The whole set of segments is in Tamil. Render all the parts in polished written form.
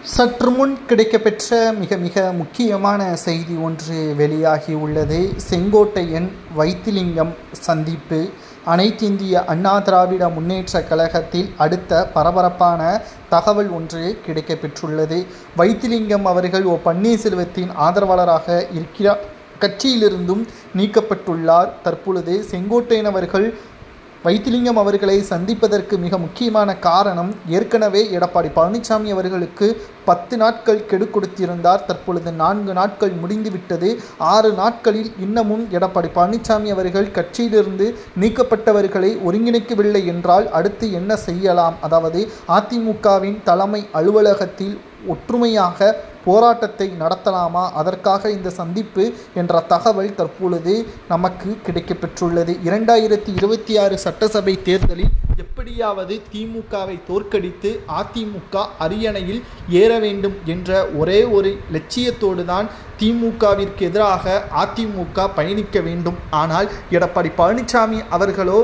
சற்று முன் கிடைக்கப்பெற்ற மிக முக்கியமான செய்தி ஒன்று வெளியாகி உள்ளது. செங்கோட்டையன் வைத்திலிங்கம் சந்திப்பு அனைத்திந்திய அண்ணா திராவிட முன்னேற்றக் கழகத்தில் அடுத்த பரபரப்பான தகவல் ஒன்று கிடைக்கப்பெற்றுள்ளது. வைத்திலிங்கம் அவர்கள் பன்னீர்செல்வத்தின் ஆதரவாளராக இருக்கிறார். கட்சியிலிருந்தும் நீக்கப்பட்டுள்ளார். தற்பொழுது செங்கோட்டையன் அவர்கள் வைத்திலிங்கம் அவர்களை சந்திப்பதற்கு மிக முக்கியமான காரணம், ஏற்கனவே எடப்பாடி பழனிசாமி அவர்களுக்கு 10 நாட்கள் கெடு கொடுத்திருந்தார். தற்பொழுது 4 நாட்கள் முடிந்துவிட்டது. 6 நாட்களில் இன்னமும் எடப்பாடி பழனிசாமி அவர்கள் கட்சியிலிருந்து நீக்கப்பட்டவர்களை ஒருங்கிணைக்கவில்லை என்றால் அடுத்து என்ன செய்யலாம்? அதாவது அதிமுகவின் தலைமை அலுவலகத்தில் ஒற்றுமையாக போராட்டத்தை நடத்தலாமா? அதற்காக இந்த சந்திப்பு என்ற தகவல் தற்பொழுது நமக்கு கிடைக்கப்பெற்றுள்ளது. 2026 சட்டசபை தேர்தலில் எப்படியாவது திமுகவை தோற்கடித்து அதிமுக அரியணையில் ஏற வேண்டும் என்ற ஒரே ஒரு லட்சியத்தோடு தான் திமுகவிற்கு எதிராக அதிமுக பயணிக்க வேண்டும். ஆனால் எடப்பாடி பழனிசாமி அவர்களோ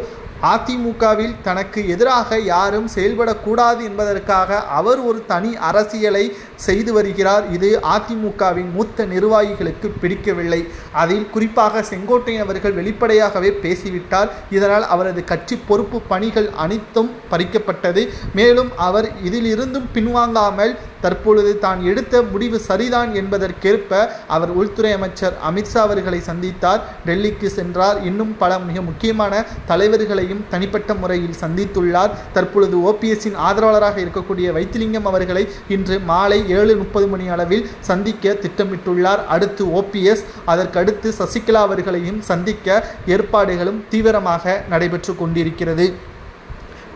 அதிமுகவில் தனக்கு எதிராக யாரும் செயல்படக்கூடாது என்பதற்காக அவர் ஒரு தனி அரசியலை செய்து வருகிறார். இது அதிமுகவின் மூத்த நிர்வாகிகளுக்கு பிடிக்கவில்லை. அதில் குறிப்பாக செங்கோட்டையன் அவர்கள் வெளிப்படையாகவே பேசிவிட்டார். இதனால் அவரது கட்சி பொறுப்பு பணிகள் அனைத்தும் பறிக்கப்பட்டது. மேலும் அவர் இதிலிருந்தும் பின்வாங்காமல் தற்பொழுது தான் எடுத்த முடிவு சரிதான் என்பதற்கேற்ப அவர் உள்துறை அமைச்சர் அமித்ஷா அவர்களை சந்தித்தார். டெல்லிக்கு சென்றார். இன்னும் பல மிக முக்கியமான தலைவர்களையும் தனிப்பட்ட முறையில் சந்தித்துள்ளார். தற்பொழுது ஓபிஎஸ்ஸின் ஆதரவாளராக இருக்கக்கூடிய வைத்திலிங்கம் அவர்களை இன்று மாலை 7:30 மணி அளவில் சந்திக்க திட்டமிட்டுள்ளார். அடுத்து ஓபிஎஸ், அதற்கடுத்து சசிகலா அவர்களையும் சந்திக்க ஏற்பாடுகளும் தீவிரமாக நடைபெற்று கொண்டிருக்கிறது.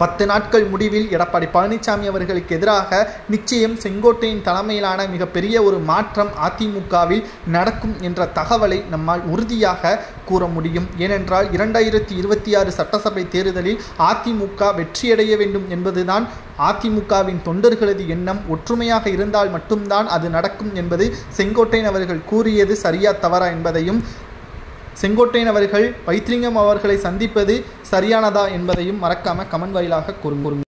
10 நாட்கள் முடிவில் எடப்பாடி பழனிசாமி அவர்களுக்கு எதிராக நிச்சயம் செங்கோட்டையின் தலைமையிலான மிகப்பெரிய ஒரு மாற்றம் அதிமுகவில் நடக்கும் என்ற தகவலை நம்மால் உறுதியாக கூற முடியும். ஏனென்றால் 2026 சட்டசபை தேர்தலில் அதிமுக வெற்றியடைய வேண்டும் என்பதுதான் அதிமுகவின் தொண்டர்களது எண்ணம். ஒற்றுமையாக இருந்தால் மட்டும்தான் அது நடக்கும் என்பது செங்கோட்டையன் அவர்கள் கூறியது சரியா தவறா என்பதையும், செங்கோட்டையன் அவர்கள் வைத்திலிங்கம் அவர்களை சந்திப்பது சரியானதா என்பதையும் மறக்காம கமெண்ட் வாயிலாக கூறுங்க.